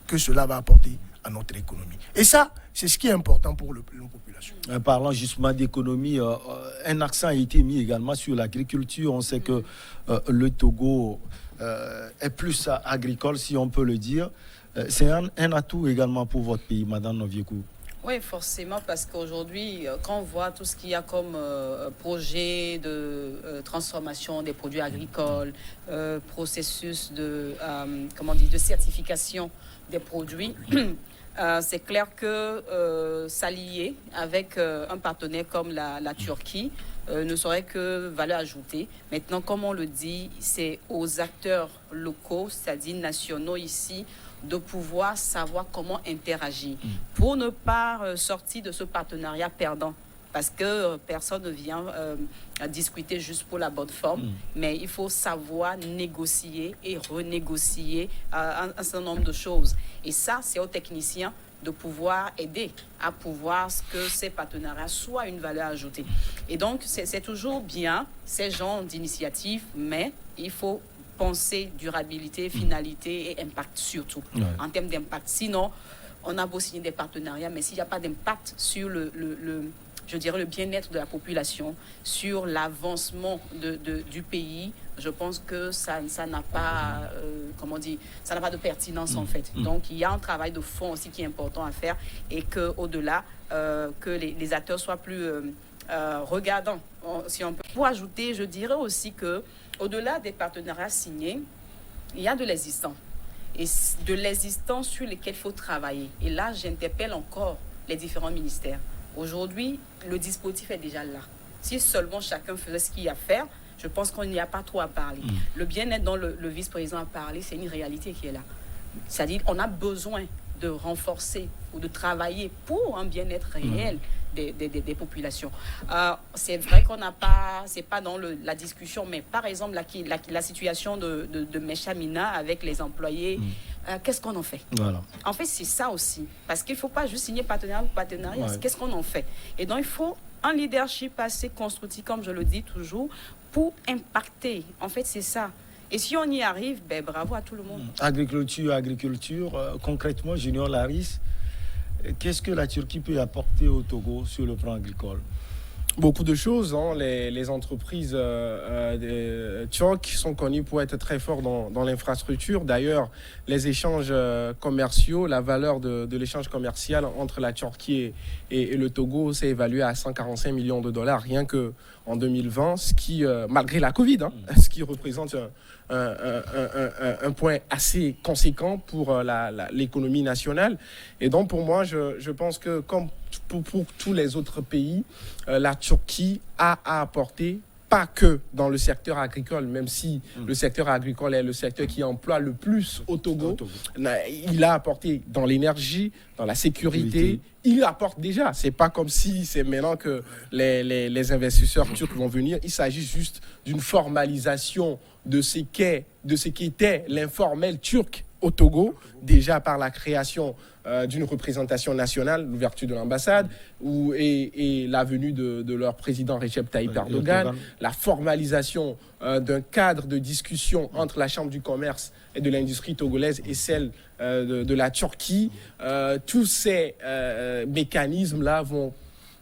[SPEAKER 2] que cela va apporter à notre économie? Et ça, c'est ce qui est important pour nos populations.
[SPEAKER 1] Parlant justement d'économie, un accent a été mis également sur l'agriculture. On sait que le Togo est plus agricole, si on peut le dire. C'est un atout également pour votre pays, madame Noviekou.
[SPEAKER 3] Oui, forcément, parce qu'aujourd'hui, quand on voit tout ce qu'il y a comme projet de transformation des produits agricoles, processus de certification des produits, c'est clair que s'allier avec un partenaire comme la Turquie ne serait que valeur ajoutée. Maintenant, comme on le dit, c'est aux acteurs locaux, c'est-à-dire nationaux ici, de pouvoir savoir comment interagir pour ne pas sortir de ce partenariat perdant. Parce que personne ne vient discuter juste pour la bonne forme, mais il faut savoir négocier et renégocier un certain nombre de choses. Et ça, c'est aux techniciens de pouvoir aider à pouvoir que ces partenariats soient une valeur ajoutée. Et donc, c'est toujours bien, ces genres d'initiatives, mais il faut penser durabilité, finalité et impact surtout, en termes d'impact. Sinon, on a beau signer des partenariats, mais s'il n'y a pas d'impact sur je dirais le bien-être de la population, sur l'avancement du pays, je pense que ça n'a pas, ça n'a pas de pertinence en fait. Donc il y a un travail de fond aussi qui est important à faire et qu'au-delà, que les acteurs soient plus regardants. Si on peut. Pour ajouter, je dirais aussi que au-delà des partenariats signés, il y a de l'existant. Et de l'existant sur lesquels il faut travailler. Et là, j'interpelle encore les différents ministères. Aujourd'hui, le dispositif est déjà là. Si seulement chacun faisait ce qu'il y a à faire, je pense qu'on n'y a pas trop à parler. Le bien-être dont le vice-président a parlé, c'est une réalité qui est là. C'est-à-dire qu'on a besoin de renforcer ou de travailler pour un bien-être réel des populations. C'est vrai qu'on n'a pas, c'est pas dans la discussion, mais par exemple la situation de Meshamina avec les employés, qu'est-ce qu'on en fait? Voilà. En fait, c'est ça aussi, parce qu'il ne faut pas juste signer partenariat ou partenariat. Qu'est-ce qu'on en fait? Et donc il faut un leadership assez constructif, comme je le dis toujours, pour impacter. En fait, c'est ça. Et si on y arrive, ben bravo à tout le monde.
[SPEAKER 1] Agriculture, concrètement, Junior Laris, qu'est-ce que la Turquie peut apporter au Togo sur le plan agricole?
[SPEAKER 4] Beaucoup de choses. Hein. Les entreprises turques sont connues pour être très fortes dans l'infrastructure. D'ailleurs, les échanges commerciaux, la valeur de l'échange commercial entre la Turquie et le Togo s'est évalué à 145 millions de dollars rien qu'en 2020, ce qui, malgré la Covid, ce qui représente un point assez conséquent pour l'économie nationale. Et donc, pour moi, je pense que comme pour tous les autres pays, la Turquie a à apporter pas que dans le secteur agricole, même si le secteur agricole est le secteur qui emploie le plus au Togo. Il a apporté dans l'énergie, dans la sécurité. Il apporte déjà. C'est pas comme si c'est maintenant que les investisseurs turcs vont venir. Il s'agit juste d'une formalisation de ce qu'était l'informel turc au Togo, déjà par la création d'une représentation nationale, l'ouverture de l'ambassade, et la venue de leur président Recep Tayyip Erdogan, la formalisation d'un cadre de discussion entre la Chambre du commerce et de l'industrie togolaise et celle de la Turquie. Tous ces mécanismes-là vont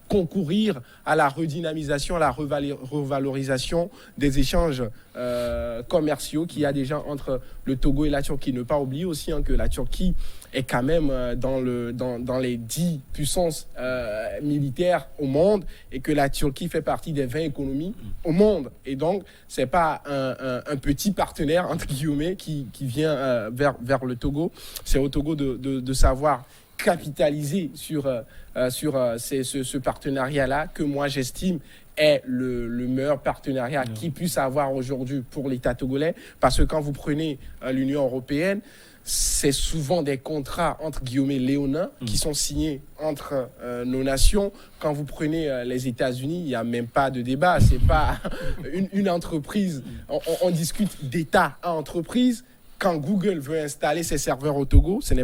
[SPEAKER 4] concourir à la redynamisation, à la revalorisation des échanges commerciaux qu'il y a déjà entre le Togo et la Turquie. Ne pas oublier aussi que la Turquie est quand même dans les 10 puissances militaires au monde et que la Turquie fait partie des 20 économies au monde. Et donc, ce n'est pas un petit partenaire, entre guillemets, qui vient vers le Togo. C'est au Togo de savoir capitaliser sur ce partenariat-là que moi j'estime est le meilleur partenariat qu'il puisse avoir aujourd'hui pour l'État togolais, parce que quand vous prenez l'Union européenne, c'est souvent des contrats entre guillemets léonins qui sont signés entre nos nations. Quand vous prenez les États-Unis, il n'y a même pas de débat, c'est pas une entreprise, on discute d'État à entreprise. Quand Google veut installer ses serveurs au Togo, c'est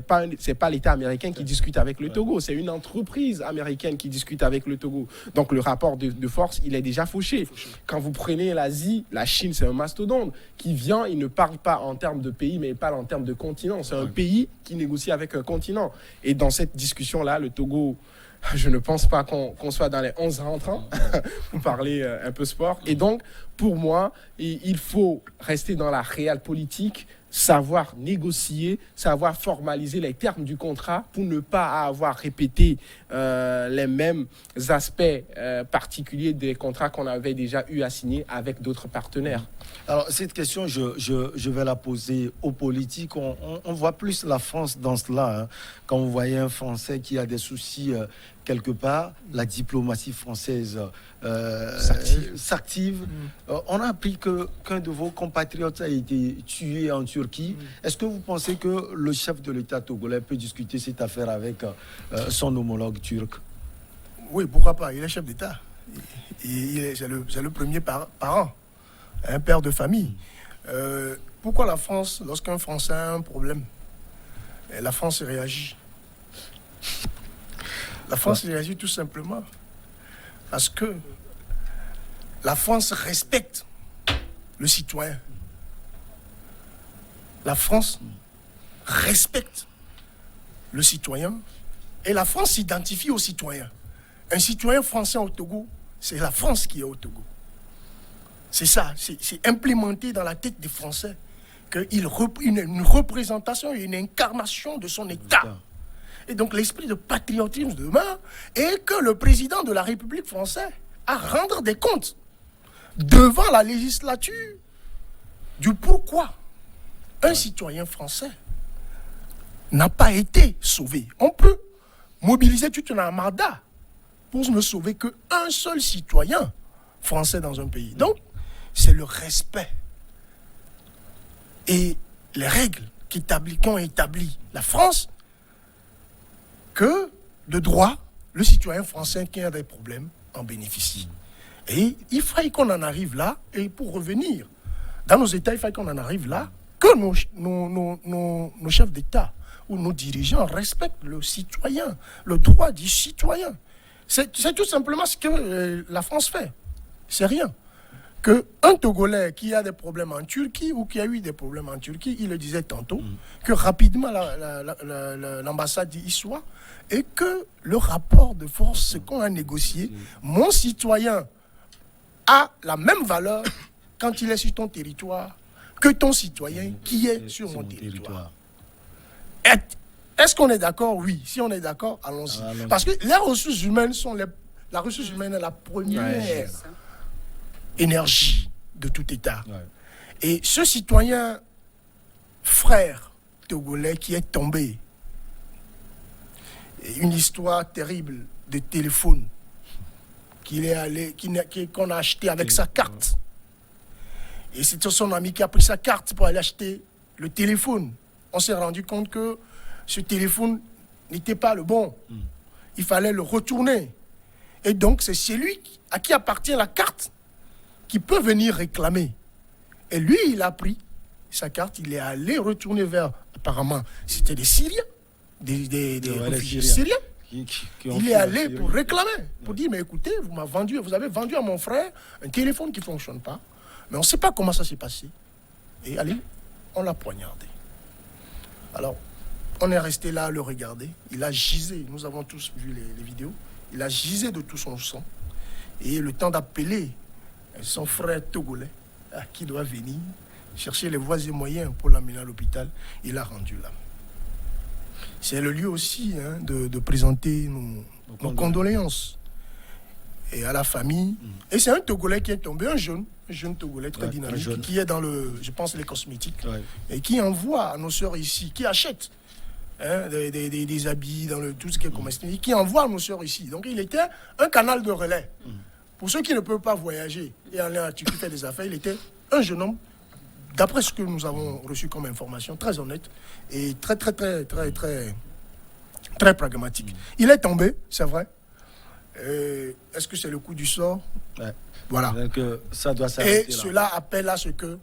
[SPEAKER 4] pas l'État américain qui discute avec le Togo, c'est une entreprise américaine qui discute avec le Togo. Donc le rapport de force, il est déjà fauché. Quand vous prenez l'Asie, la Chine, c'est un mastodonte qui vient, il ne parle pas en termes de pays, mais il parle en termes de continent. C'est un pays qui négocie avec un continent. Et dans cette discussion-là, le Togo, je ne pense pas qu'on soit dans les 11 rentrants pour parler un peu sport. Et donc, pour moi, il faut rester dans la réelle politique, savoir négocier, savoir formaliser les termes du contrat pour ne pas avoir répété les mêmes aspects particuliers des contrats qu'on avait déjà eu à signer avec d'autres partenaires.
[SPEAKER 1] Alors, cette question, je vais la poser aux politiques. On voit plus la France dans cela. Hein. Quand vous voyez un Français qui a des soucis quelque part, la diplomatie française s'active. On a appris qu'un de vos compatriotes a été tué en Turquie. Est-ce que vous pensez que le chef de l'État togolais peut discuter cette affaire avec son homologue turc?
[SPEAKER 2] Oui, pourquoi pas? Il est chef d'État. C'est le premier parent, un père de famille. Pourquoi la France, lorsqu'un Français a un problème, la France réagit? La France réagit tout simplement parce que la France respecte le citoyen. La France respecte le citoyen et la France s'identifie au citoyen. Un citoyen français au Togo, c'est la France qui est au Togo. C'est ça, c'est implémenté dans la tête des Français qu'il y a une représentation et une incarnation de son État. Et donc l'esprit de patriotisme demain est que le président de la République française a à rendre des comptes devant la législature du pourquoi un citoyen français n'a pas été sauvé. On peut mobiliser toute une armada pour ne sauver qu'un seul citoyen français dans un pays. Donc, c'est le respect et les règles qu'ont établi la France que, de droit, le citoyen français qui a des problèmes en bénéficie. Et il faille qu'on en arrive là, et pour revenir dans nos États, il faille qu'on en arrive là, que nos chefs d'État ou nos dirigeants respectent le citoyen, le droit du citoyen. C'est tout simplement ce que la France fait. C'est rien. Qu'un Togolais qui a des problèmes en Turquie ou qui a eu des problèmes en Turquie, il le disait tantôt, que rapidement l'ambassade y soit et que le rapport de force, ce qu'on a négocié, mon citoyen a la même valeur quand il est sur ton territoire que ton citoyen qui est sur mon territoire. Est-ce qu'on est d'accord? Oui. Si on est d'accord, allons-y. Parce que les ressources humaines la ressource humaine est la première énergie de tout État. Et ce citoyen frère togolais qui est tombé, une histoire terrible de téléphone qu'on a acheté avec sa carte. Et c'est son ami qui a pris sa carte pour aller acheter le téléphone. On s'est rendu compte que ce téléphone n'était pas le bon. Il fallait le retourner. Et donc, c'est celui à qui appartient la carte qui peut venir réclamer. Et lui, il a pris sa carte, il est allé retourner vers, apparemment, c'était des Syriens, des réfugiés syriens. Il est allé pour réclamer, pour dire, mais écoutez, vous avez vendu à mon frère un téléphone qui ne fonctionne pas, mais on ne sait pas comment ça s'est passé. Et allez, on l'a poignardé. Alors, on est resté là à le regarder. Il a gisé, nous avons tous vu les vidéos, il a gisé de tout son sang. Et le temps d'appeler son frère togolais, qui doit venir chercher les voies et moyens pour l'amener à l'hôpital, il a rendu là. C'est le lieu aussi de présenter nos condoléances et à la famille. Et c'est un Togolais qui est tombé, un jeune Togolais très dynamique, qui est dans je pense, les cosmétiques, et qui envoie à nos sœurs ici, qui achète des habits, dans tout ce qui est comestible, qui envoie à nos sœurs ici. Donc il était un canal de relais. Pour ceux qui ne peuvent pas voyager et aller à Turquie faire des affaires, il était un jeune homme, d'après ce que nous avons reçu comme information, très honnête et très pragmatique. Il est tombé, c'est vrai. Est-ce que c'est le coup du sort? Voilà.
[SPEAKER 1] Donc, ça doit s'arrêter
[SPEAKER 2] et
[SPEAKER 1] là.
[SPEAKER 2] cela appelle à ce que,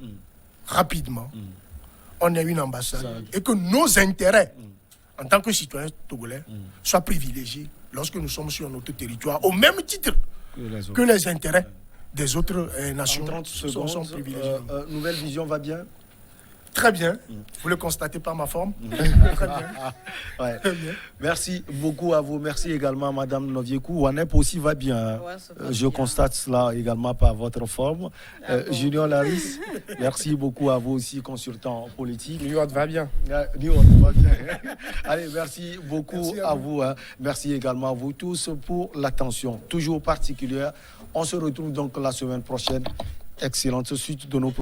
[SPEAKER 2] rapidement, on ait une ambassade et que nos intérêts, en tant que citoyens togolais, soient privilégiés lorsque nous sommes sur notre territoire, au même titre que les intérêts des autres nations.
[SPEAKER 1] En 30 secondes,
[SPEAKER 2] sont privilégiés.
[SPEAKER 1] Nouvelle Vision va bien?
[SPEAKER 2] Très bien. Vous le constatez par ma forme. Très bien.
[SPEAKER 1] Ouais.
[SPEAKER 2] Très bien.
[SPEAKER 1] Merci beaucoup à vous. Merci également à Madame Noviekou. Wanep aussi va bien.
[SPEAKER 3] Ouais, ça va
[SPEAKER 1] Je
[SPEAKER 3] bien.
[SPEAKER 1] constate cela également par votre forme. Junior Laris, merci beaucoup à vous aussi, consultant politique.
[SPEAKER 4] New York va bien.
[SPEAKER 1] New York va bien. Allez, merci beaucoup
[SPEAKER 2] Merci
[SPEAKER 1] à vous. Merci également à vous tous pour l'attention toujours particulière. On se retrouve donc la semaine prochaine. Excellente suite de nos